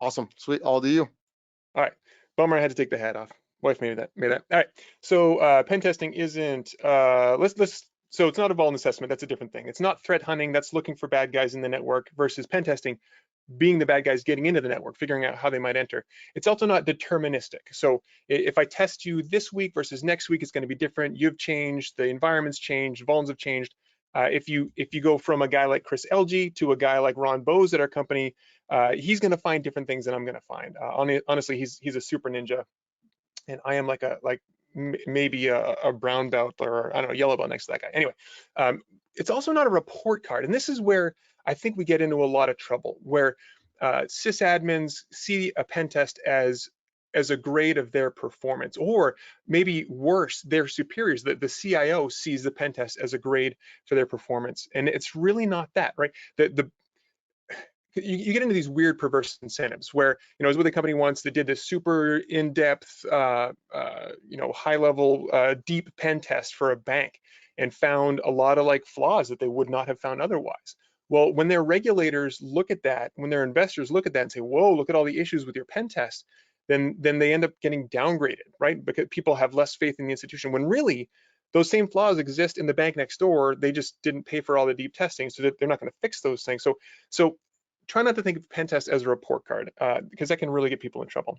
Awesome. Sweet. All to you. All right. Bummer I had to take the hat off. Wife made that. All right. So pen testing isn't let's so it's not a vuln assessment, that's a different thing. It's not threat hunting, that's looking for bad guys in the network versus pen testing being the bad guys getting into the network, figuring out how they might enter. It's also not deterministic. So if I test you this week versus next week, it's going to be different. You've changed, the environment's changed, vulns have changed. If you go from a guy like Chris Elgee to a guy like Ron Bose at our company, he's going to find different things than I'm going to find. Honestly, he's a super ninja, and I am maybe a brown belt or I don't know, yellow belt next to that guy. Anyway, um, it's also not a report card, and this is where I think we get into a lot of trouble, where sysadmins see a pen test as a grade of their performance, or maybe worse, their superiors, the CIO sees the pen test as a grade for their performance, and it's really not that, right? The you get into these weird perverse incentives where, I was with a company once that did this super in-depth high level deep pen test for a bank and found a lot of like flaws that they would not have found otherwise. Well, when their regulators look at that, when their investors look at that and say, whoa, look at all the issues with your pen test, then they end up getting downgraded, right? Because people have less faith in the institution, when really those same flaws exist in the bank next door. They just didn't pay for all the deep testing, so that they're not going to fix those things. So try not to think of pen test as a report card, because that can really get people in trouble.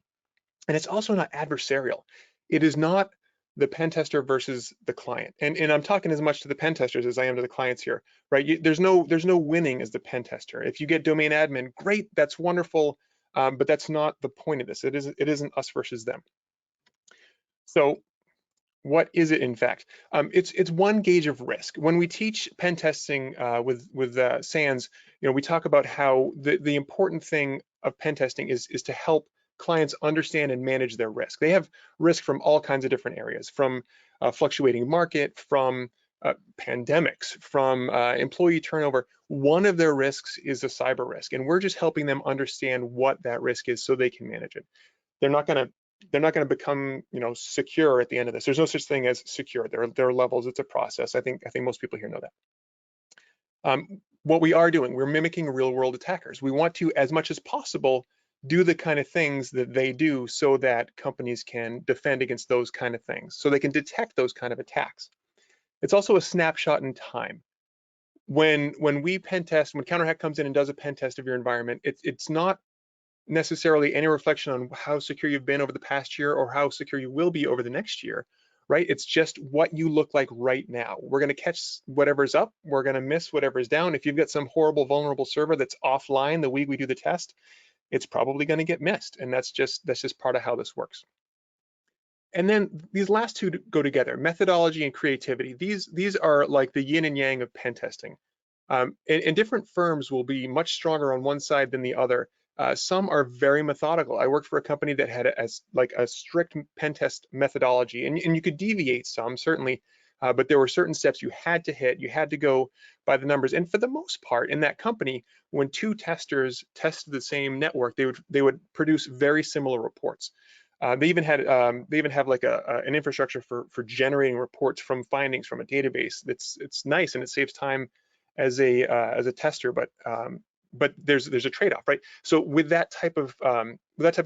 And it's also not adversarial. It is not the pen tester versus the client. And I'm talking as much to the pen testers as I am to the clients here, right? There's no winning as the pen tester. If you get domain admin, great, that's wonderful, but that's not the point of this. It isn't us versus them. So what is it in fact? It's one gauge of risk. When we teach pen testing with SANS, we talk about how the important thing of pen testing is to help clients understand and manage their risk. They have risk from all kinds of different areas, from fluctuating market, from pandemics, from employee turnover. One of their risks is a cyber risk, and we're just helping them understand what that risk is so they can manage it. They're not going to they're not going to become secure at the end of this. There's no such thing as secure. There are levels. It's a process. I think most people here know that. What we are doing, we're mimicking real world attackers. We want to, as much as possible, do the kind of things that they do so that companies can defend against those kind of things, so they can detect those kind of attacks. It's also a snapshot in time. When we pen test, when CounterHack comes in and does a pen test of your environment, it's not necessarily any reflection on how secure you've been over the past year or how secure you will be over the next year, right? It's just what you look like right now. We're going to catch whatever's up. We're going to miss whatever's down. If you've got some horrible vulnerable server that's offline the week we do the test, it's probably going to get missed. And that's just part of how this works. And then these last two go together, methodology and creativity. These are like the yin and yang of pen testing. And different firms will be much stronger on one side than the other. Some are very methodical. I worked for a company that had a strict pen test methodology, and you could deviate some, certainly, but there were certain steps you had to hit. You had to go by the numbers. And for the most part, in that company, when two testers tested the same network, they would produce very similar reports. They even have like an infrastructure for generating reports from findings from a database. It's nice, and it saves time as a tester, but there's a trade-off, right? So with that type of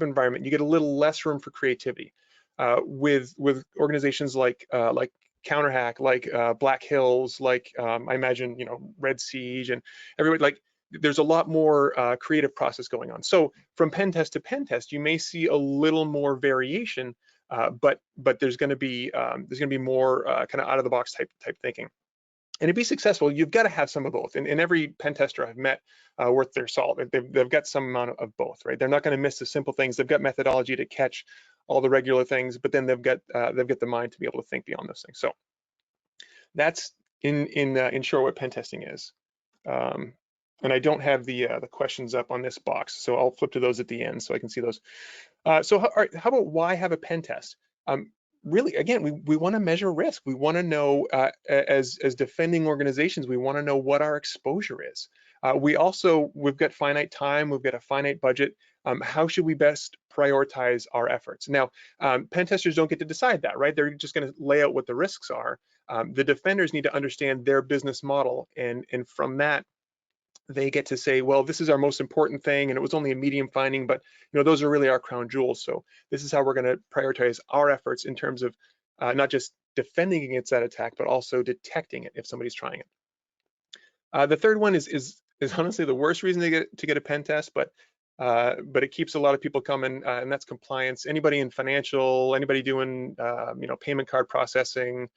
environment, you get a little less room for creativity. With organizations like CounterHack, like Black Hills, like I imagine Red Siege, and everybody, like there's a lot more creative process going on. So from pen test to pen test, you may see a little more variation, but there's going to be more kind of out of the box type thinking. And to be successful, you've got to have some of both. And every pen tester I've met worth their salt, they've got some amount of both, right? They're not going to miss the simple things. They've got methodology to catch all the regular things, but then they've got the mind to be able to think beyond those things. So that's in short what pen testing is. And I don't have the questions up on this box, so I'll flip to those at the end so I can see those. All right, how about why have a pen test? Really, again, we want to measure risk. We want to know, as defending organizations, we want to know what our exposure is. We've got finite time, we've got a finite budget. How should we best prioritize our efforts? Now, pen testers don't get to decide that, right? They're just going to lay out what the risks are. The defenders need to understand their business model, and from that, they get to say, well, this is our most important thing, and it was only a medium finding, but those are really our crown jewels. So this is how we're going to prioritize our efforts in terms of not just defending against that attack, but also detecting it if somebody's trying it. The third one is honestly the worst reason to get a pen test, but it keeps a lot of people coming, and that's compliance. Anybody in financial, anybody doing payment card processing,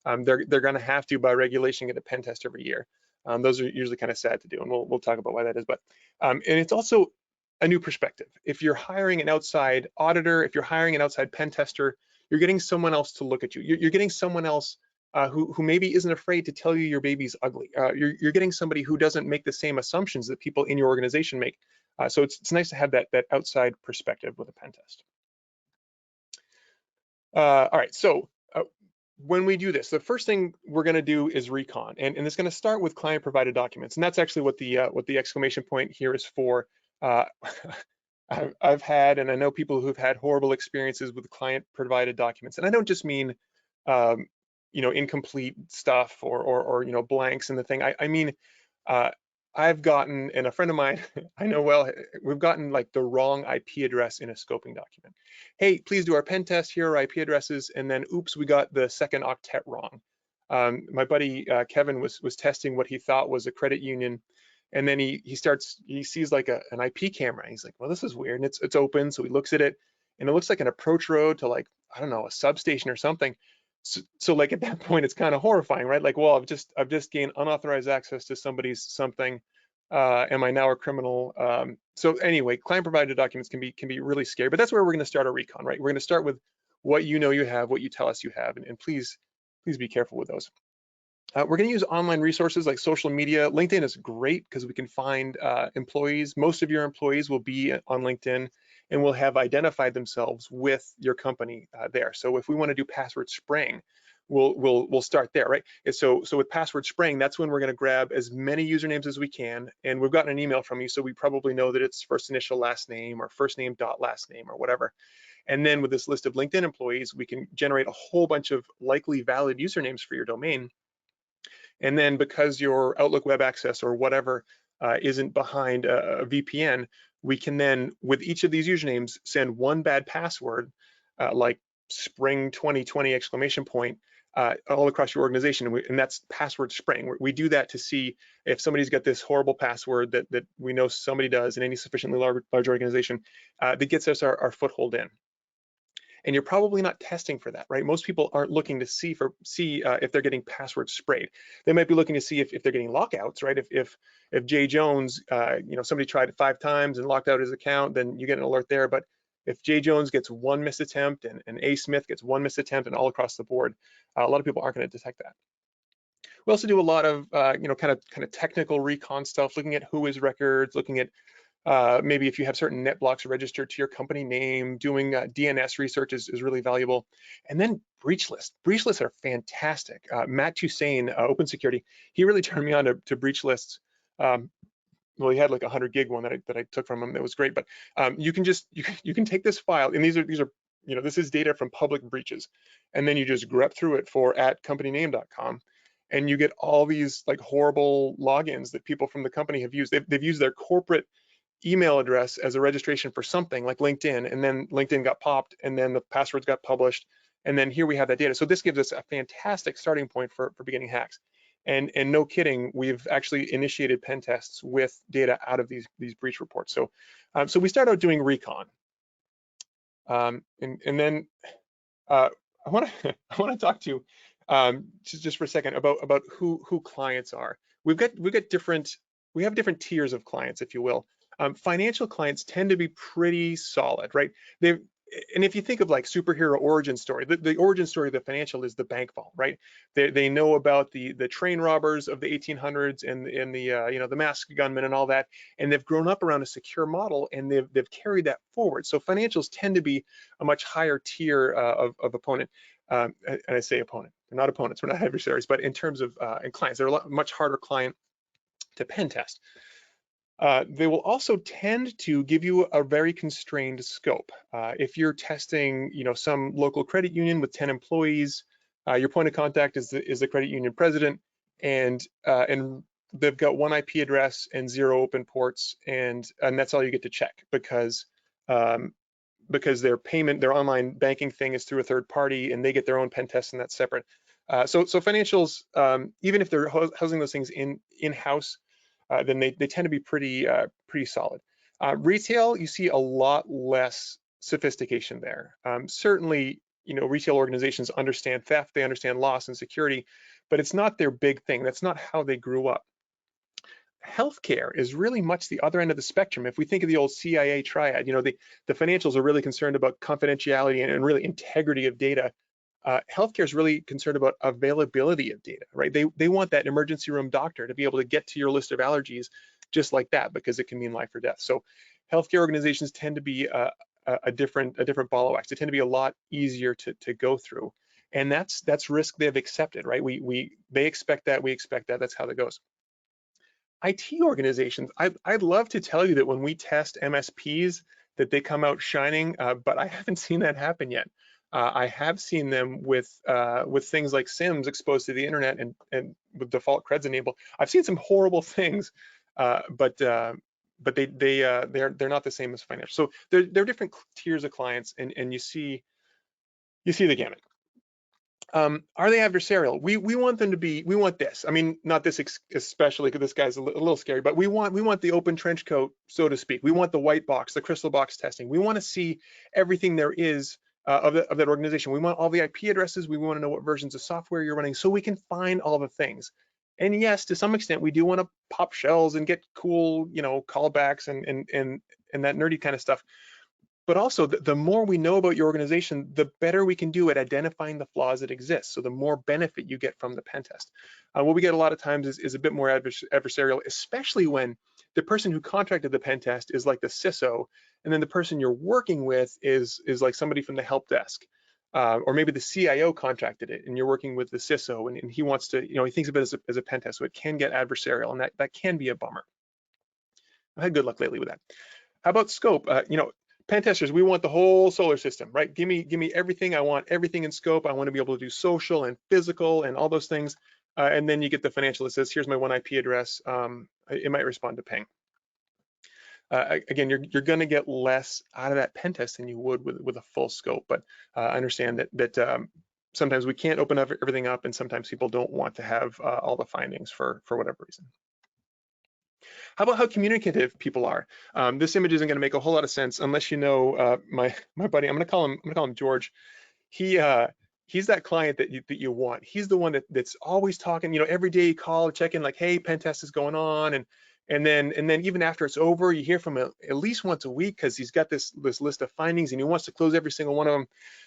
they're going to have to, by regulation, get a pen test every year. Those are usually kind of sad to do, and we'll talk about why that is. But and it's also a new perspective. If you're hiring an outside auditor, if you're hiring an outside pen tester, you're getting someone else to look at you. You're getting someone else who maybe isn't afraid to tell you your baby's ugly. You're getting somebody who doesn't make the same assumptions that people in your organization make. So it's nice to have that outside perspective with a pen test. All right, so when we do this, the first thing we're going to do is recon, and it's going to start with client provided documents, and that's actually what the exclamation point here is for. I've had, and I know people who've had horrible experiences with client provided documents, and I don't just mean incomplete stuff or blanks in the thing. I mean I've gotten, and a friend of mine I know well, we've gotten like the wrong IP address in a scoping document. Hey, please do our pen test. Here are IP addresses, and then oops, we got the second octet wrong. My buddy Kevin was testing what he thought was a credit union, and then he sees like an IP camera. He's like, well, this is weird, and it's open, so he looks at it, and it looks like an approach road to, like, I don't know, a substation or something. So like at that point, it's kind of horrifying, right? Like, well, I've just gained unauthorized access to somebody's something. Am I now a criminal? So anyway, client provided documents can be really scary, but that's where we're going to start our recon, right? We're going to start with what you have, what you tell us you have, and please be careful with those. We're going to use online resources like social media. LinkedIn is great because we can find employees. Most of your employees will be on LinkedIn and will have identified themselves with your company there. So if we want to do password spraying, we'll start there, right? And so with password spraying, that's when we're going to grab as many usernames as we can. And we've gotten an email from you, so we probably know that it's first initial last name or first name dot last name or whatever. And then with this list of LinkedIn employees, we can generate a whole bunch of likely valid usernames for your domain. And then because your Outlook Web Access or whatever isn't behind a VPN, we can then, with each of these usernames, send one bad password, like spring 2020 exclamation point, all across your organization, and that's password spraying. We do that to see if somebody's got this horrible password that we know somebody does in any sufficiently large organization that gets us our foothold in. And you're probably not testing for that, right? Most people aren't looking to see if they're getting password sprayed. They might be looking to see if they're getting lockouts, right? If Jay Jones, somebody tried it 5 times and locked out his account, then you get an alert there. But if Jay Jones gets one missed attempt and A Smith gets one missed attempt and all across the board, a lot of people aren't going to detect that. We also do a lot of kind of technical recon stuff, looking at WHOIS records, looking at maybe if you have certain net blocks registered to your company name, doing DNS research is really valuable. And then breach lists. Breach lists are fantastic. Matt Toussaint, Open Security, he really turned me on to breach lists. Well, he had like 100 gig one that I took from him. That was great. But you can take this file, and these are this is data from public breaches, and then you just grep through it for @companyname.com. And you get all these like horrible logins that people from the company have used. They've used their corporate email address as a registration for something like LinkedIn, and then LinkedIn got popped, and then the passwords got published, and then here we have that data. So this gives us a fantastic starting point for beginning hacks. And no kidding, we've actually initiated pen tests with data out of these breach reports. So so we start out doing recon, and then I want to talk to you just for a second about who clients are. We have different tiers of clients, if you will. Financial clients tend to be pretty solid, right? And if you think of like superhero origin story, the origin story of the financial is the bank vault, right? They know about the train robbers of the 1800s and the masked gunmen and all that, and they've grown up around a secure model, and they've carried that forward. So financials tend to be a much higher tier of opponent. And I say opponent, they're not opponents, we're not adversaries, but in terms of and clients, they're a much harder client to pen test. They will also tend to give you a very constrained scope. If you're testing, some local credit union with 10 employees, your point of contact is the credit union president, and they've got one IP address and 0 open ports, and that's all you get to check, because their online banking thing is through a third party, and they get their own pen test, and that's separate. So financials, even if they're housing those things in-house, then they tend to be pretty solid. Retail, you see a lot less sophistication there. Certainly, retail organizations understand theft, they understand loss and security, but it's not their big thing. That's not how they grew up. Healthcare is really much the other end of the spectrum. If we think of the old CIA triad, the financials are really concerned about confidentiality and really integrity of data. Healthcare is really concerned about availability of data, right? They want that emergency room doctor to be able to get to your list of allergies just like that, because it can mean life or death. So healthcare organizations tend to be a different ball of wax. They tend to be a lot easier to go through, and that's risk they've accepted, right? They expect that, we expect that. That's how that goes. IT organizations, I'd love to tell you that when we test MSPs that they come out shining, but I haven't seen that happen yet. I have seen them with things like SIMs exposed to the internet and with default creds enabled. I've seen some horrible things, but they're not the same as financial. So they're different tiers of clients, and you see the gamut. Are they adversarial? We want them to be. We want this. I mean, not this especially, because this guy's a little scary. But we want the open trench coat, so to speak. We want the white box, the crystal box testing. We want to see everything there is of that organization. We want all the IP addresses. We want to know what versions of software you're running, so we can find all the things. And yes, to some extent, we do want to pop shells and get cool, callbacks and that nerdy kind of stuff. But also, the more we know about your organization, the better we can do at identifying the flaws that exist. So the more benefit you get from the pen test. What we get a lot of times is a bit more adversarial, especially when the person who contracted the pen test is like the CISO, and then the person you're working with is like somebody from the help desk. Or maybe the CIO contracted it, and you're working with the CISO, and he wants to, he thinks of it as a pen test, so it can get adversarial, and that can be a bummer. I've had good luck lately with that. How about scope? Pen testers, we want the whole solar system, right? Give me everything. I want everything in scope. I want to be able to do social and physical and all those things. And then you get the financial that says, here's my one IP address. It might respond to ping. Again, you're going to get less out of that pen test than you would with a full scope. But I understand that sometimes we can't open everything up, and sometimes people don't want to have all the findings for whatever reason. How about how communicative people are? This image isn't going to make a whole lot of sense unless you know my buddy. I'm going to call him George. He's that client that you want. He's the one that's always talking. Every day you call, check in, like, hey, pen test is going on, and then even after it's over, you hear from him at least once a week, because he's got this list of findings and he wants to close every single one of them.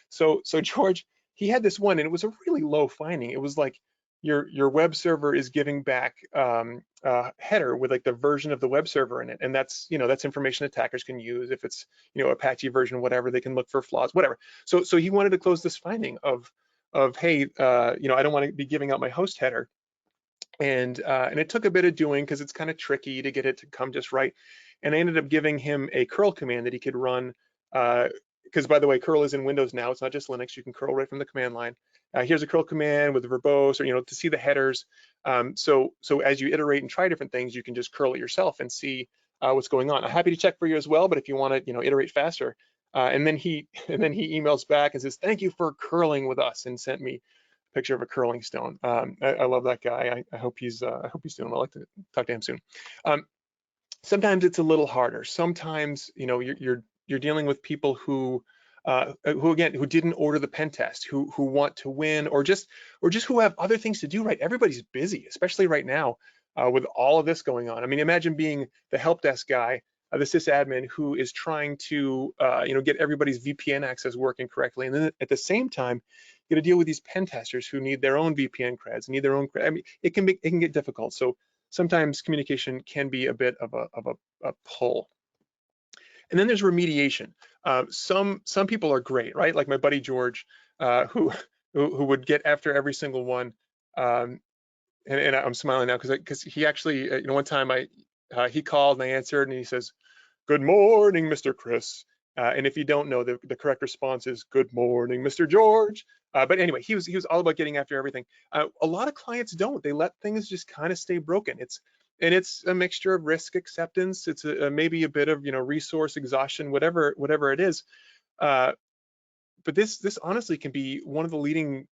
So George, he had this one, and it was a really low finding. It was like, your web server is giving back a header with like the version of the web server in it, and that's information attackers can use. If it's Apache version, whatever, they can look for flaws, whatever. So he wanted to close this finding of hey, I don't want to be giving out my host header, and it took a bit of doing, because it's kind of tricky to get it to come just right. And I ended up giving him a curl command that he could run, because by the way, curl is in Windows now. It's not just Linux. You can curl right from the command line. Here's a curl command with verbose, or to see the headers. So as you iterate and try different things, you can just curl it yourself and see what's going on. I'm happy to check for you as well, but if you want to iterate faster, and then he emails back and says, thank you for curling with us, and sent me a picture of a curling stone. I love that guy. I hope he's doing well. I'd like to talk to him soon. Sometimes it's a little harder. Sometimes you're dealing with people who didn't order the pen test, who want to win, or just who have other things to do, right? Everybody's busy, especially right now with all of this going on. I mean, imagine being the help desk guy, the sysadmin, who is trying to get everybody's VPN access working correctly, and then at the same time, you got to deal with these pen testers who need their own VPN creds, need their own. I mean, it can get difficult. So sometimes communication can be a bit of a pull. And then there's remediation. Some people are great, right? Like my buddy George, who would get after every single one. And I'm smiling now because he actually, one time he called and I answered, and he says, "Good morning, Mr. Chris." And if you don't know, the correct response is "Good morning, Mr. George." But anyway, he was all about getting after everything. A lot of clients don't. They let things just kind of stay broken. It's a mixture of risk acceptance. It's maybe a bit of resource exhaustion, whatever it is. But this honestly can be one of the leading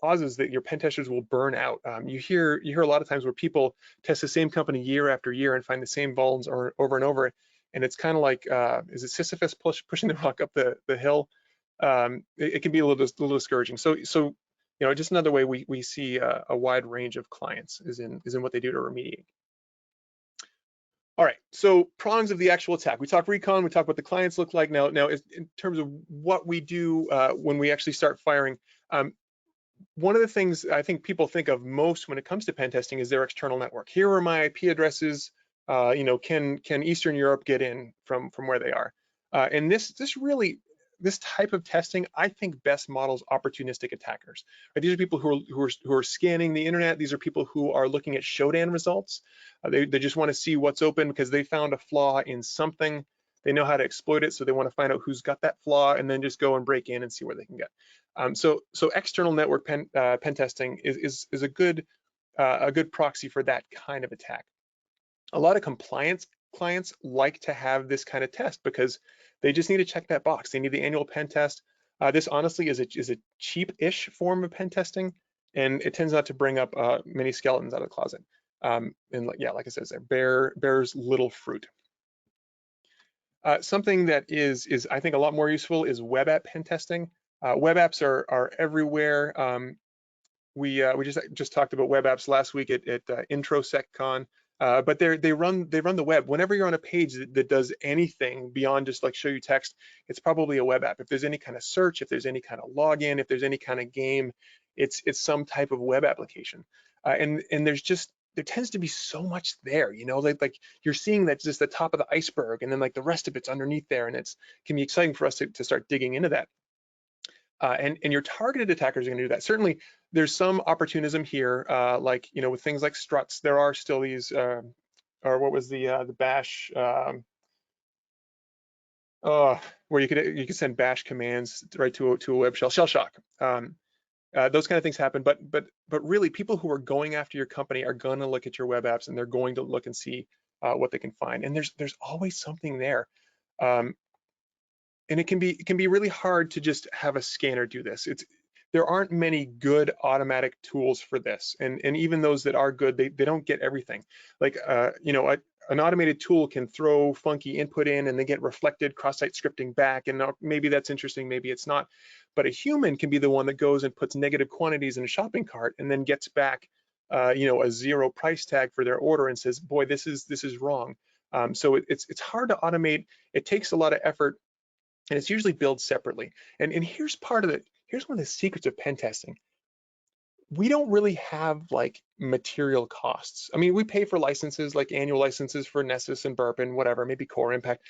causes that your pen testers will burn out. You hear a lot of times where people test the same company year after year and find the same vulns over and over, and it's kind of like, is it Sisyphus pushing the rock up the hill? It can be a little discouraging. So just another way we see a wide range of clients is in what they do to remediate. All right, so prongs of the actual attack. We talk recon, we talk what the clients look like. Now in terms of what we do when we actually start firing, one of the things I think people think of most when it comes to pen testing is their external network. Here are my IP addresses. Can Eastern Europe get in from where they are? And this type of testing, I think, best models opportunistic attackers. Right? These are people who are scanning the internet. These are people who are looking at Shodan results. They just want to see what's open because they found a flaw in something. They know how to exploit it, so they want to find out who's got that flaw and then just go and break in and see where they can get. So external network pen testing is a good proxy for that kind of attack. A lot of compliance clients like to have this kind of test because they just need to check that box. They need the annual pen test. This honestly is a cheap-ish form of pen testing, and it tends not to bring up many skeletons out of the closet. And like I said, bears little fruit. Something that is I think a lot more useful is web app pen testing. Web apps are everywhere. We just talked about web apps last week at IntroSecCon, but they run the web. Whenever you're on a page that does anything beyond just like show you text, it's probably a web app. If there's any kind of search, if there's any kind of login, if there's any kind of game, it's some type of web application. And there tends to be so much there, like you're seeing that just the top of the iceberg, and then like the rest of it's underneath there, and can be exciting for us to start digging into that. And your targeted attackers are going to do that. Certainly, there's some opportunism here, like with things like struts. There are still these, or what was the bash? Where you could send bash commands right to a web shell shock. Those kind of things happen, but really, people who are going after your company are going to look at your web apps, and they're going to look and see what they can find. And there's always something there. And it can be really hard to just have a scanner do this. There aren't many good automatic tools for this, and even those that are good, they don't get everything. Like an automated tool can throw funky input in and then get reflected cross-site scripting back, and maybe that's interesting, maybe it's not. But a human can be the one that goes and puts negative quantities in a shopping cart and then gets back a 0 price tag for their order and says, boy, this is wrong. So it's hard to automate. It takes a lot of effort, and it's usually billed separately. And here's part of it. Here's one of the secrets of pen testing. We don't really have like material costs. I mean, we pay for licenses, like annual licenses for Nessus and Burp and whatever, maybe Core Impact,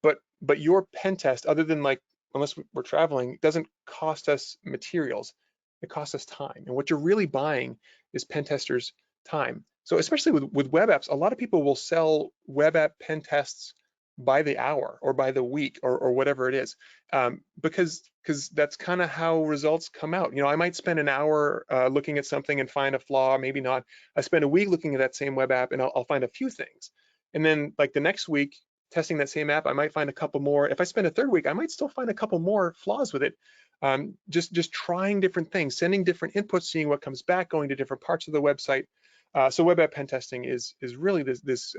but your pen test, other than like, unless we're traveling, doesn't cost us materials. It costs us time. And what you're really buying is pen testers' time. So especially with web apps, a lot of people will sell web app pen tests by the hour or by the week or whatever it is, because that's kind of how results come out. I might spend an hour looking at something and find a flaw, maybe not. I spend a week looking at that same web app and I'll find a few things. And then like the next week, testing that same app, I might find a couple more. If I spend a third week, I might still find a couple more flaws with it. Just trying different things, sending different inputs, seeing what comes back, going to different parts of the website. So web app pen testing is really this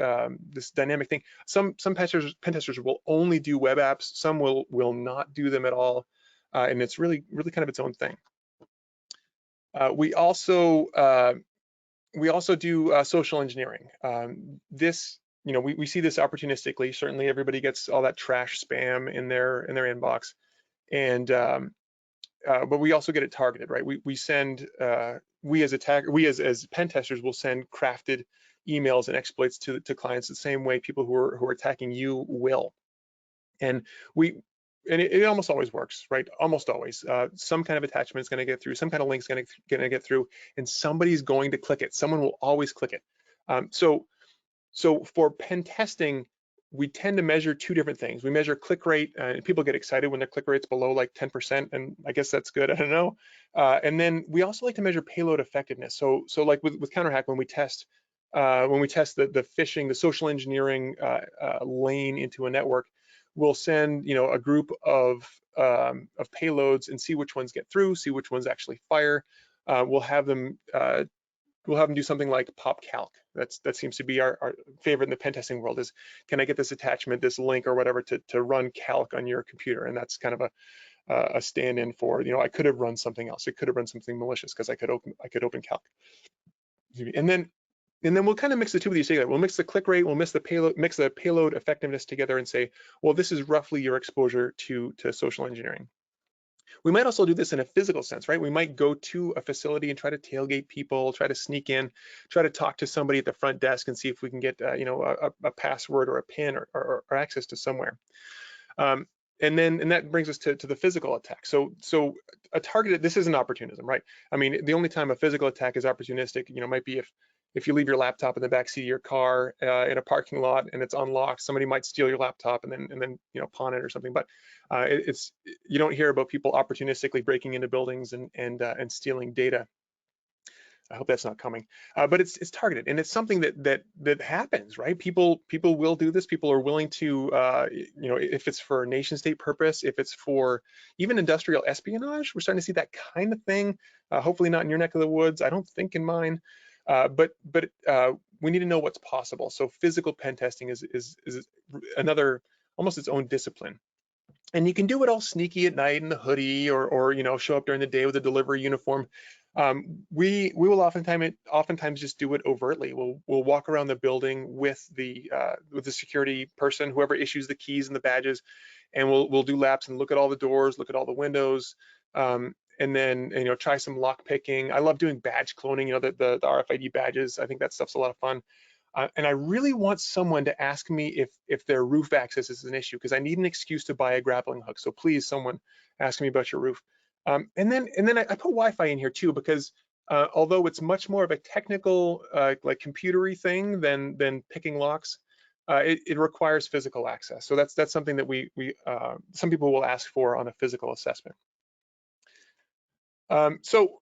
dynamic thing. Some pen testers will only do web apps. Some will not do them at all, and it's really kind of its own thing. We also do social engineering. This, we see this opportunistically. Certainly, everybody gets all that trash spam in their inbox, and but we also get it targeted, right? We send we as pen testers will send crafted emails and exploits to clients the same way people who are attacking you will. And it almost always works, right? Almost always. Some kind of attachment is going to get through, some kind of link is going to get through, and somebody's going to click it. Someone will always click it. So for pen testing, we tend to measure two different things. We measure click rate, and people get excited when their click rate's below like 10%, and I guess that's good, I don't know. And then we also like to measure payload effectiveness. So like with CounterHack, when we test the phishing, the social engineering lane into a network, we'll send a group of payloads and see which ones get through, see which ones actually fire. We'll have them do something like PopCalc. That seems to be our favorite in the pen testing world, is can I get this attachment, this link or whatever to run calc on your computer? And that's kind of a stand-in for, I could have run something else. It could have run something malicious because I could open calc. And then we'll kind of mix the two of these together. We'll mix the click rate, we'll mix the payload effectiveness together and say, well, this is roughly your exposure to social engineering. We might also do this in a physical sense, right? We might go to a facility and try to tailgate people, try to sneak in, try to talk to somebody at the front desk and see if we can get a password or a PIN or access to somewhere. And that brings us to the physical attack. So a targeted, this isn't opportunism, right? I mean, the only time a physical attack is opportunistic, might be if you leave your laptop in the backseat of your car in a parking lot and it's unlocked, somebody might steal your laptop and then pawn it or something. But you don't hear about people opportunistically breaking into buildings and stealing data. I hope that's not coming, but it's targeted, and it's something that happens, right? People will do this. People are willing to, if it's for nation state purpose, if it's for even industrial espionage, we're starting to see that kind of thing. Hopefully not in your neck of the woods. I don't think in mine. But we need to know what's possible. So physical pen testing is another, almost its own discipline. And you can do it all sneaky at night in the hoodie, or show up during the day with a delivery uniform. We will oftentimes just do it overtly. We'll walk around the building with the security person, whoever issues the keys and the badges, and we'll do laps and look at all the doors, look at all the windows. And then try some lock picking. I love doing badge cloning, the RFID badges. I think that stuff's a lot of fun. And I really want someone to ask me if their roof access is an issue, because I need an excuse to buy a grappling hook. So please, someone ask me about your roof. And then I put Wi-Fi in here too, because although it's much more of a technical, like computery thing than picking locks, it requires physical access. So that's something that some people will ask for on a physical assessment. So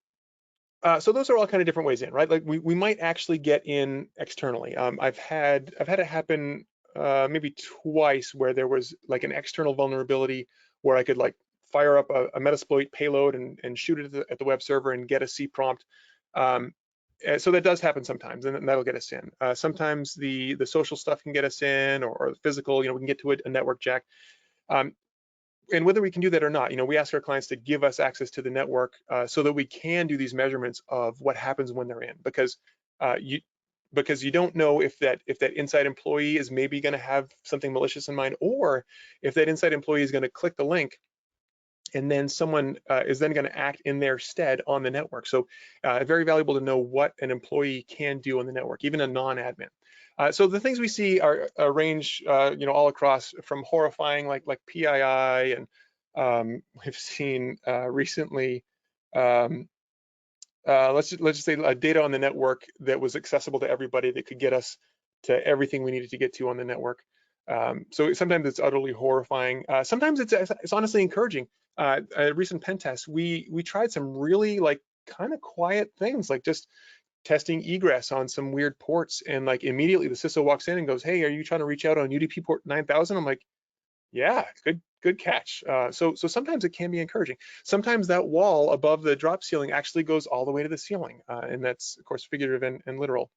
those are all kind of different ways in, right? Like we might actually get in externally. I've had it happen maybe twice where there was like an external vulnerability where I could like fire up a Metasploit payload and shoot it at the web server and get a C prompt. So that does happen sometimes, and that'll get us in. Sometimes the social stuff can get us in, or the physical, we can get to a network jack. And whether we can do that or not, we ask our clients to give us access to the network so that we can do these measurements of what happens when they're in, because you don't know if that inside employee is maybe going to have something malicious in mind, or if that inside employee is going to click the link and then someone is then going to act in their stead on the network. So very valuable to know what an employee can do on the network, even a non-admin. So the things we see are range, all across from horrifying, like PII, and we've seen recently, let's just say data on the network that was accessible to everybody, that could get us to everything we needed to get to on the network. So sometimes it's utterly horrifying. Sometimes it's honestly encouraging. A recent pen test, we tried some really like kind of quiet things, like just testing egress on some weird ports, and like immediately the CISO walks in and goes, "Hey, are you trying to reach out on UDP port 9000?" I'm like, "Yeah, good catch." So sometimes it can be encouraging. Sometimes that wall above the drop ceiling actually goes all the way to the ceiling, and that's of course figurative and literal.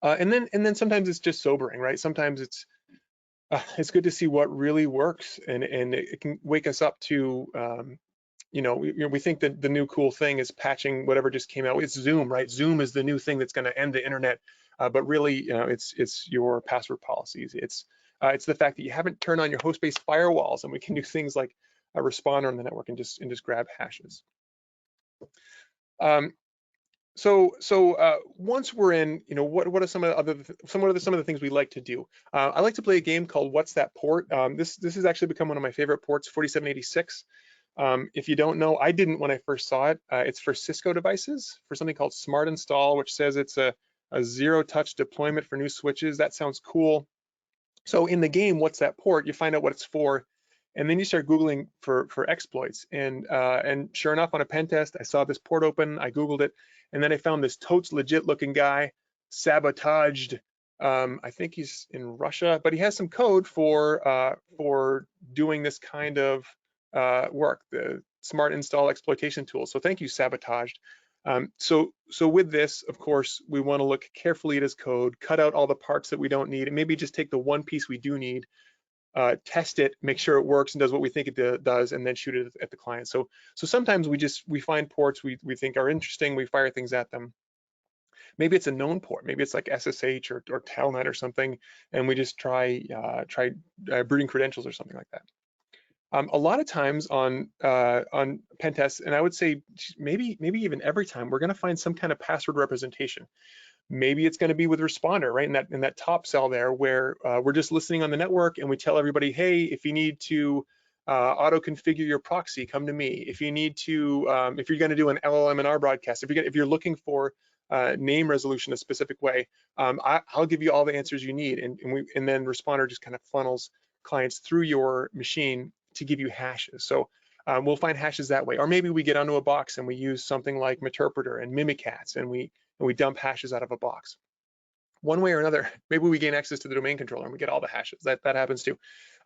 And then sometimes it's just sobering, right? Sometimes it's good to see what really works, and it can wake us up to we think that the new cool thing is patching whatever just came out. It's Zoom, right? Zoom is the new thing that's going to end the internet, but really, it's your password policies. It's the fact that you haven't turned on your host-based firewalls, and we can do things like a responder on the network and just grab hashes. So once we're in, what are some of the things we like to do? I like to play a game called What's That Port? This has actually become one of my favorite ports, 4786. If you don't know, I didn't when I first saw it. It's for Cisco devices, for something called Smart Install, which says it's a zero-touch deployment for new switches. That sounds cool. So in the game, what's that port? You find out what it's for, and then you start Googling for exploits. And sure enough, on a pen test, I saw this port open. I Googled it, and then I found this totes legit looking guy sabotaged. I think he's in Russia, but he has some code for doing this kind of work, the smart install exploitation tool. So thank you, sabotaged. So with this, of course, we want to look carefully at his code, cut out all the parts that we don't need, and maybe just take the one piece we do need, test it, make sure it works and does what we think it does, and then shoot it at the client. So sometimes we find ports we think are interesting, we fire things at them. Maybe it's a known port, maybe it's like SSH or Telnet or something, and we just try brooding credentials or something like that. A lot of times on pen tests, and I would say maybe even every time, we're going to find some kind of password representation. Maybe it's going to be with Responder, right? In that top cell there, where we're just listening on the network and we tell everybody, hey, if you need to auto configure your proxy, come to me. If you need to, if you're going to do an LLM&R broadcast, if you're looking for name resolution a specific way, I'll give you all the answers you need, and then Responder just kind of funnels clients through your machine to give you hashes. So we'll find hashes that way. Or maybe we get onto a box and we use something like Meterpreter and Mimikatz, and we dump hashes out of a box. One way or another, maybe we gain access to the domain controller and we get all the hashes. That happens too.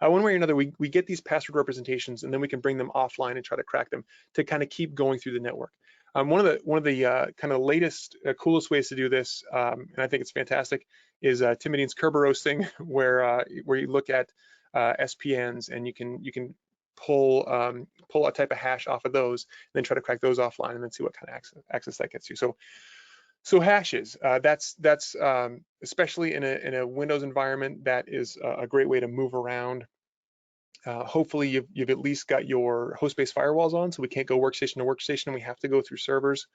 One way or another, we get these password representations, and then we can bring them offline and try to crack them to kind of keep going through the network. One of the kind of latest, coolest ways to do this, and I think it's fantastic, is Timidine's Kerberos thing, where you look at SPNs and you can pull a type of hash off of those, and then try to crack those offline, and then see what kind of access that gets you. So hashes, that's especially in a Windows environment, that is a great way to move around. Hopefully you've at least got your host-based firewalls on, so we can't go workstation to workstation. We have to go through servers.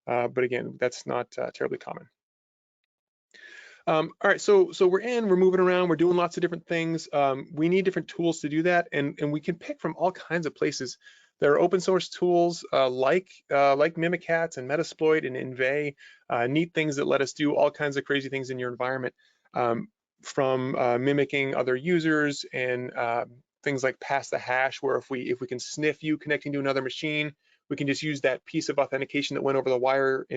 But again, that's not terribly common. All right, so we're moving around, we're doing lots of different things. We need different tools to do that, and we can pick from all kinds of places. There are open source tools like Mimikatz and Metasploit and Inve, neat things that let us do all kinds of crazy things in your environment, from mimicking other users and things like pass the hash, where if we can sniff you connecting to another machine, we can just use that piece of authentication that went over the wire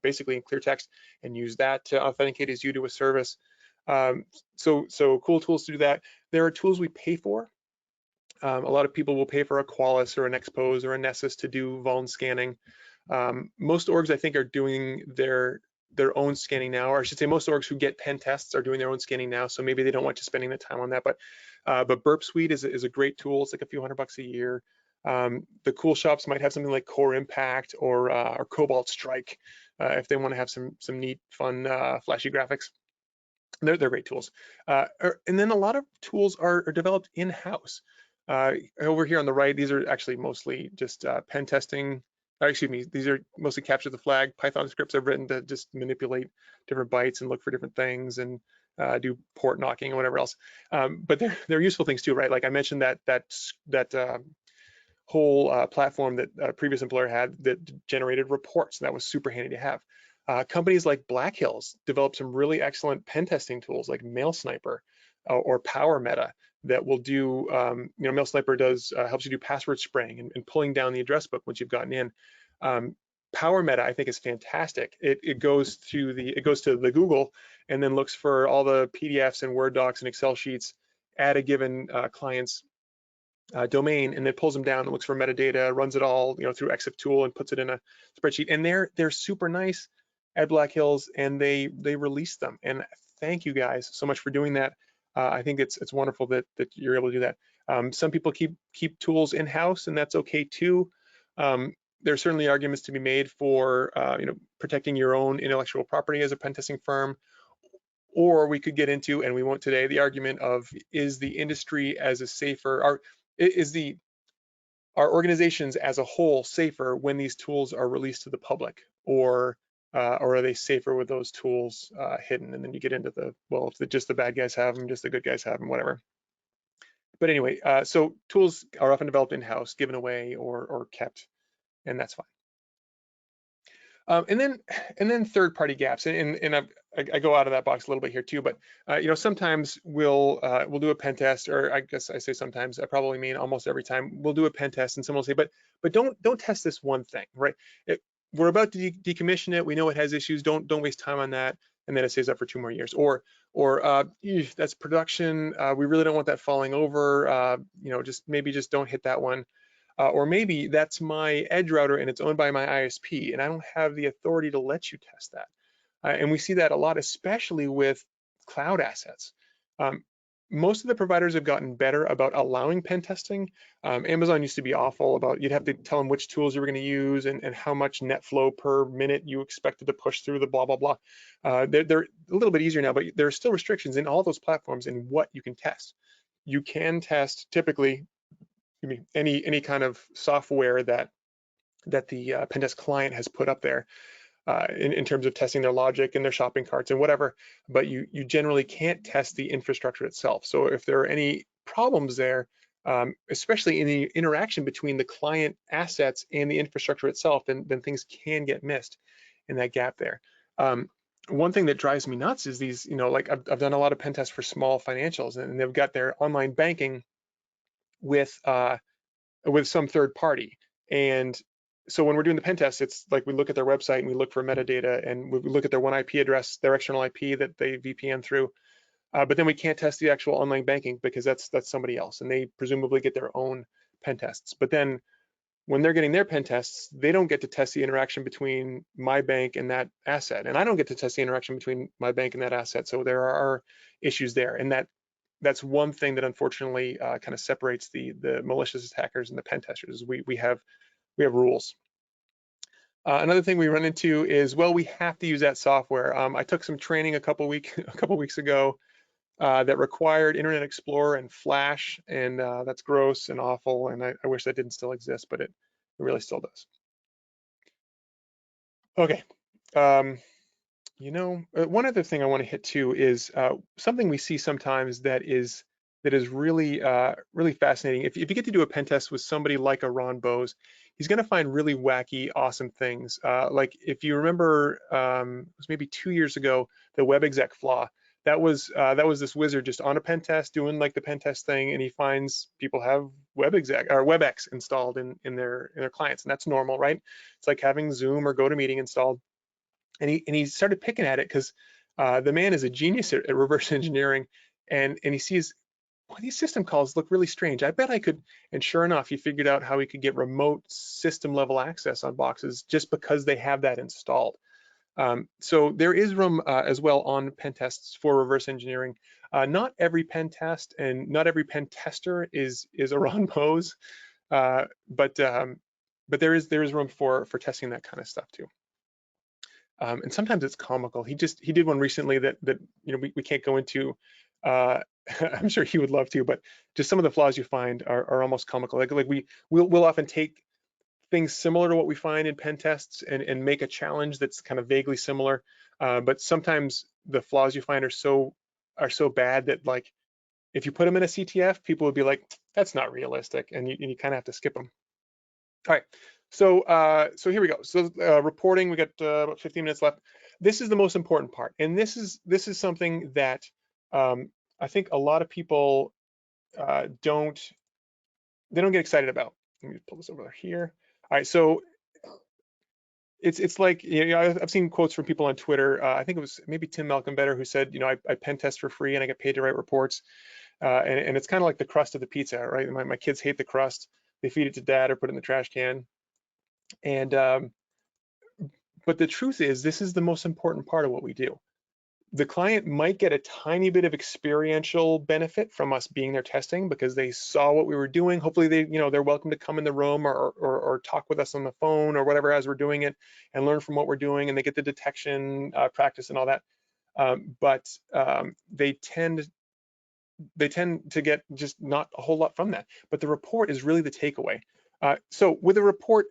basically in clear text and use that to authenticate as you to a service. So cool tools to do that. There are tools we pay for. A lot of people will pay for a Qualys or an Expose or a Nessus to do vuln scanning. Most orgs, I think, are doing their own scanning now, or I should say most orgs who get pen tests are doing their own scanning now, so maybe they don't want you spending the time on that. But Burp Suite is a great tool. It's like a few $100 a year. The cool shops might have something like Core Impact or Cobalt Strike if they want to have some neat, fun, flashy graphics. They're great tools. And then a lot of tools are developed in-house. Over here on the right, these are actually mostly just pen testing. Excuse me, these are mostly capture the flag Python scripts I've written to just manipulate different bytes and look for different things and do port knocking and whatever else. But they're useful things too, right? Like I mentioned that whole platform that a previous employer had that generated reports. That was super handy to have. Companies like Black Hills developed some really excellent pen testing tools like Mail Sniper or Power Meta that will do, Mail Sniper helps you do password spraying and pulling down the address book once you've gotten in. Power Meta, I think, is fantastic. It goes to the Google and then looks for all the PDFs and Word docs and Excel sheets at a given client's domain, and then pulls them down and looks for metadata, runs it all through EXIF tool and puts it in a spreadsheet. And they're super nice at Black Hills, and they release them. And thank you guys so much for doing that. I think it's wonderful that you're able to do that. Some people keep tools in-house, and that's okay too. There are certainly arguments to be made for protecting your own intellectual property as a pen testing firm. Or we could get into, and we won't today, the argument of, is the industry as a safer, or are organizations as a whole safer when these tools are released to the public, or are they safer with those tools hidden? And then you get into if just the bad guys have them, just the good guys have them, whatever. But anyway, so tools are often developed in-house, given away, or kept, and that's fine. And then third-party gaps, and I go out of that box a little bit here too. But sometimes we'll do a pen test, or I guess I say sometimes. I probably mean almost every time we'll do a pen test, and someone will say, but don't test this one thing, right? We're about to decommission it. We know it has issues. Don't waste time on that. And then it stays up for 2 more years. Or that's production. We really don't want that falling over. Just don't hit that one. Or maybe that's my edge router and it's owned by my ISP, and I don't have the authority to let you test that. And we see that a lot, especially with cloud assets. Most of the providers have gotten better about allowing pen testing. Amazon used to be awful about, you'd have to tell them which tools you were going to use and how much net flow per minute you expected to push through the blah, blah, blah. They're a little bit easier now, but there are still restrictions in all those platforms in what you can test. You can test typically any kind of software that the pen test client has put up there in terms of testing their logic and their shopping carts and whatever, but you generally can't test the infrastructure itself. So if there are any problems there, especially in the interaction between the client assets and the infrastructure itself, then things can get missed in that gap there. One thing that drives me nuts is these, like I've done a lot of pen tests for small financials, and they've got their online banking with some third party. And so when we're doing the pen test, it's like we look at their website and we look for metadata, and we look at their one IP address, their external IP that they VPN through. But then we can't test the actual online banking because that's somebody else, and they presumably get their own pen tests. But then when they're getting their pen tests, they don't get to test the interaction between my bank and that asset, and I don't get to test the interaction between my bank and that asset. So there are issues there, and that's one thing that unfortunately kind of separates the malicious attackers and the pen testers. We have rules. Another thing we run into is, well, we have to use that software. I took some training a couple weeks ago that required Internet Explorer and Flash, and that's gross and awful. And I wish that didn't still exist, but it really still does. Okay. One other thing I want to hit too is something we see sometimes that is really really fascinating. If you get to do a pen test with somebody like a Ron Bose, he's going to find really wacky, awesome things. Like if you remember, it was maybe 2 years ago, the WebExec flaw. That was this wizard just on a pen test doing like the pen test thing, and he finds people have WebExec or WebEx installed in their clients, and that's normal, right? It's like having Zoom or GoToMeeting installed. And he started picking at it because the man is a genius at reverse engineering, and he sees, well, these system calls look really strange. I bet I could, and sure enough, he figured out how he could get remote system level access on boxes just because they have that installed. So there is room as well on pen tests for reverse engineering. Not every pen test and not every pen tester is a Ron Bose, but there is room for testing that kind of stuff too. And sometimes it's comical. He did one recently that we can't go into. I'm sure he would love to, but just some of the flaws you find are almost comical. Like we'll often take things similar to what we find in pen tests and make a challenge that's kind of vaguely similar. But sometimes the flaws you find are so bad that, like, if you put them in a CTF, people would be like, that's not realistic, and you kind of have to skip them. All right. So here we go. So reporting, we got about 15 minutes left. This is the most important part, and this is something that I think a lot of people don't get excited about. Let me pull this over here. All right, so it's like, I've seen quotes from people on Twitter. I think it was maybe Tim Malcolm-Better who said, I pen test for free and I get paid to write reports, and it's kind of like the crust of the pizza, right? My kids hate the crust. They feed it to dad or put it in the trash can. And but the truth is, this is the most important part of what we do. The client might get a tiny bit of experiential benefit from us being there testing because they saw what we were doing. Hopefully they're welcome to come in the room or talk with us on the phone or whatever as we're doing it and learn from what we're doing, and they get the detection practice and all that. But they tend to get just not a whole lot from that. But the report is really the takeaway. So with a report,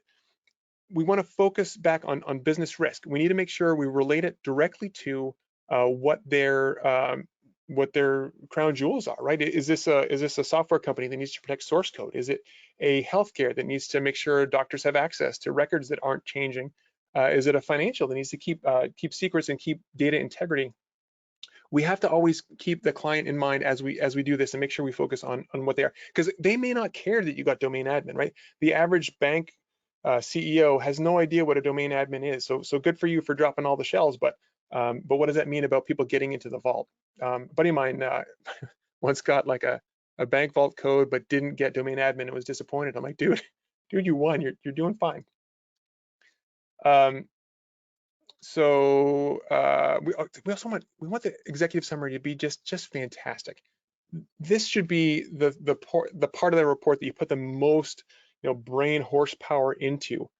we want to focus back on business risk. We need to make sure we relate it directly to what their crown jewels are, right? Is this a software company that needs to protect source code? Is it a healthcare that needs to make sure doctors have access to records that aren't changing? Is it a financial that needs to keep secrets and keep data integrity? We have to always keep the client in mind as we do this and make sure we focus on what they are, because they may not care that you got domain admin, right? The average bank CEO has no idea what a domain admin is. So good for you for dropping all the shells, but what does that mean about people getting into the vault? A buddy of mine once got like a bank vault code but didn't get domain admin and was disappointed. I'm like, dude, you won. You're doing fine. So we also want the executive summary to be just fantastic. This should be the part of the report that you put the most brain horsepower into,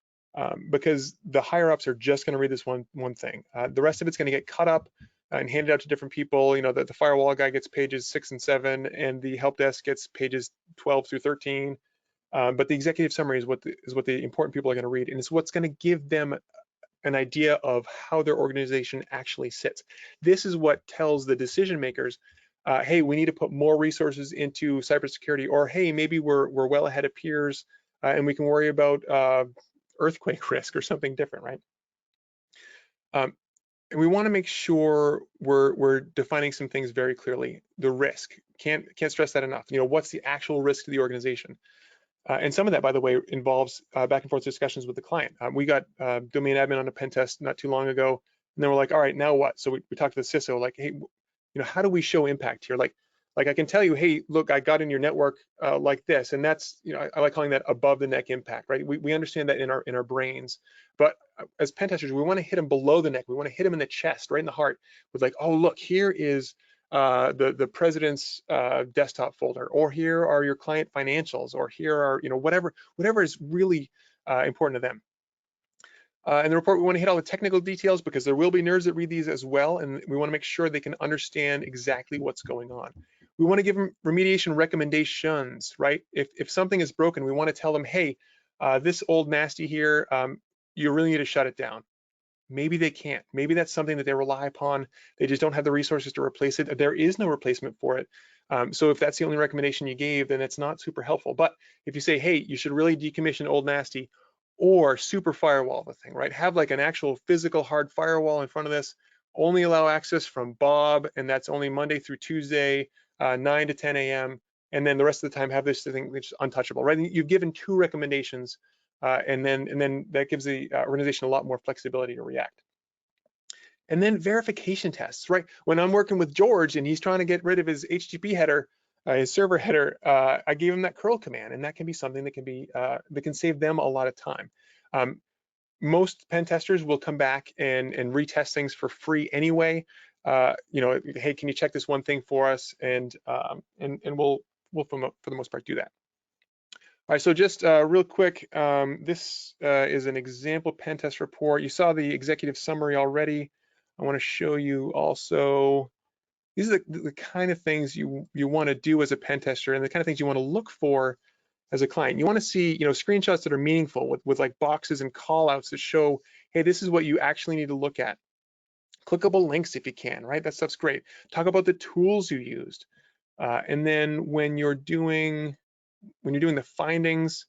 because the higher ups are just going to read this one thing. The rest of it's going to get cut up and handed out to different people. The firewall guy gets pages 6 and 7, and the help desk gets pages 12 through 13. But the executive summary is what the important people are going to read, and it's what's going to give them an idea of how their organization actually sits. This is what tells the decision makers, hey, we need to put more resources into cybersecurity, or hey, maybe we're well ahead of peers and we can worry about earthquake risk or something different, right? And we want to make sure we're defining some things very clearly. The risk, can't stress that enough. What's the actual risk to the organization? And some of that, by the way, involves back and forth discussions with the client. We got domain admin on a pen test not too long ago, and then we're like, all right, now what? So we talked to the CISO, like, hey, how do we show impact here? Like I can tell you, hey, look, I got in your network like this, and that's, I like calling that above the neck impact, right? We understand that in our brains, but as pen testers, we want to hit them below the neck. We want to hit them in the chest, right in the heart, with like, oh, look, here is the president's desktop folder, or here are your client financials, or here are whatever is really important to them. In the report, we want to hit all the technical details, because there will be nerds that read these as well, and we want to make sure they can understand exactly what's going on. We want to give them remediation recommendations, right? If something is broken, we want to tell them, hey, this old nasty here, you really need to shut it down. Maybe they can't. Maybe that's something that they rely upon. They just don't have the resources to replace it. There is no replacement for it. So if that's the only recommendation you gave, then it's not super helpful. But if you say, hey, you should really decommission old nasty, or super firewall the thing, right? Have like an actual physical hard firewall in front of this, only allow access from Bob, and that's only Monday through Tuesday, 9 to 10 a.m. And then the rest of the time have this thing that's untouchable, right? You've given 2 recommendations, and then that gives the organization a lot more flexibility to react. And then verification tests, right? When I'm working with George and he's trying to get rid of his HTTP header, his server header, I gave him that curl command, and that can be something that can save them a lot of time. Most pen testers will come back and retest things for free anyway. Hey, can you check this one thing for us? And we'll for the most part do that. All right, so just real quick, this is an example pen test report. You saw the executive summary already. I want to show you also, these are the kind of things you want to do as a pen tester, and the kind of things you want to look for as a client. You want to see screenshots that are meaningful with like boxes and call outs that show, hey, this is what you actually need to look at. Clickable links if you can, right? That stuff's great. Talk about the tools you used. And then when you're doing the findings,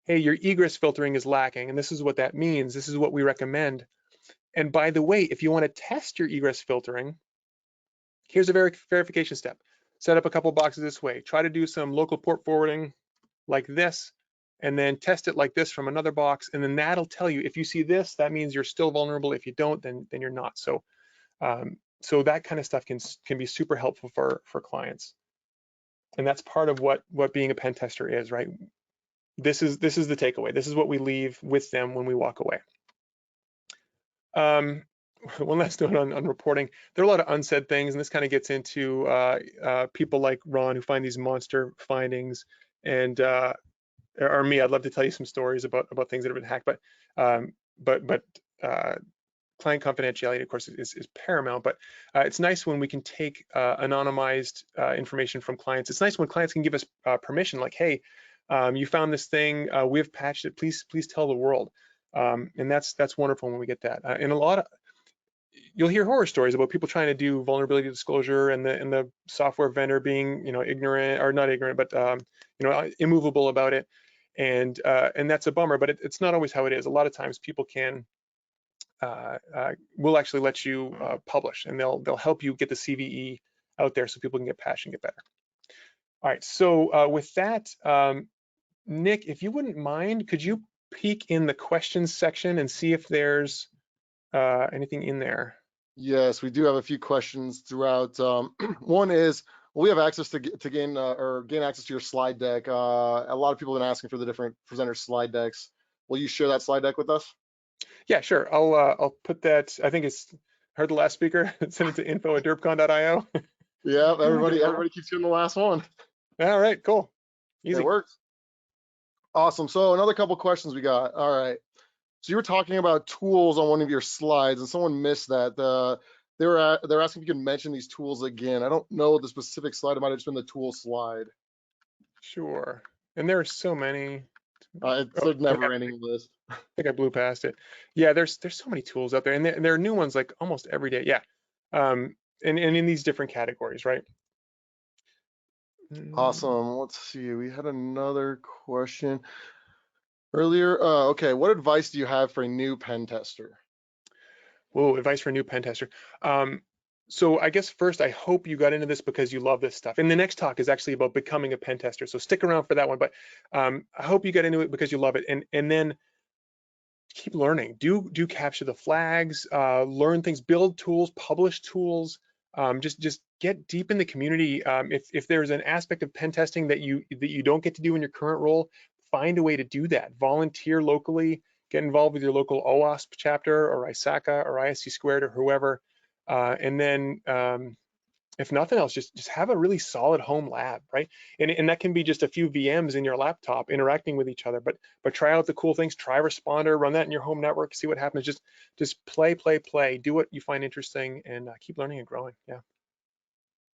hey, your egress filtering is lacking, and this is what that means. This is what we recommend. And by the way, if you want to test your egress filtering, here's a verification step. Set up a couple boxes this way. Try to do some local port forwarding like this, and then test it like this from another box, and then that'll tell you, if you see this, that means you're still vulnerable. If you don't, then you're not. So so that kind of stuff can be super helpful for clients. And that's part of what being a pen tester is, right? This is the takeaway. This is what we leave with them when we walk away. One last note on reporting. There are a lot of unsaid things, and this kind of gets into people like Ron who find these monster findings, and or me. I'd love to tell you some stories about things that have been hacked, but client confidentiality, of course, is paramount. But it's nice when we can take anonymized information from clients. It's nice when clients can give us permission, like, hey, you found this thing, we've patched it, please tell the world. And that's wonderful when we get that. And you'll hear horror stories about people trying to do vulnerability disclosure, and the software vendor being ignorant, or not ignorant, but immovable about it. And that's a bummer, but it's not always how it is. A lot of times people can will actually let you publish, and they'll help you get the CVE out there so people can get patched and get better. All right, so with that, Nick, if you wouldn't mind, could you peek in the questions section and see if there's anything in there? Yes, we do have a few questions throughout. One is, will we have access to gain access to your slide deck? A lot of people have been asking for the different presenter slide decks. Will you share that slide deck with us? Yeah, sure. I'll put that. I think it's heard the last speaker. Send it to info@derpcon.io. Yeah, everybody keeps getting the last one. All right, cool. It Easy. works. Awesome. So another couple questions we got. All right. So you were talking about tools on one of your slides, and someone missed that. They're asking if you can mention these tools again. I don't know the specific slide. It might have just been the tool slide. Sure. And there are so many. It's Oh, a never-ending list. I think I blew past it. Yeah, there's so many tools out there, and there are new ones like almost every day. Yeah, and in these different categories, right? Awesome. Let's see. We had another question earlier. Okay. What advice do you have for a new pen tester? Whoa, advice for a new pen tester. So I guess first, I hope you got into this because you love this stuff. And the next talk is actually about becoming a pen tester. So stick around for that one. But I hope you got into it because you love it. And then keep learning. Do capture the flags, learn things, build tools, publish tools. Just get deep in the community. If there's an aspect of pen testing that you don't get to do in your current role, find a way to do that. Volunteer locally. Get involved with your local OWASP chapter or ISACA or ISC Squared or whoever. And then if nothing else, just have a really solid home lab, right? And that can be just a few VMs in your laptop interacting with each other, but try out the cool things, try Responder, run that in your home network, see what happens. Just play, do what you find interesting, and keep learning and growing. Yeah.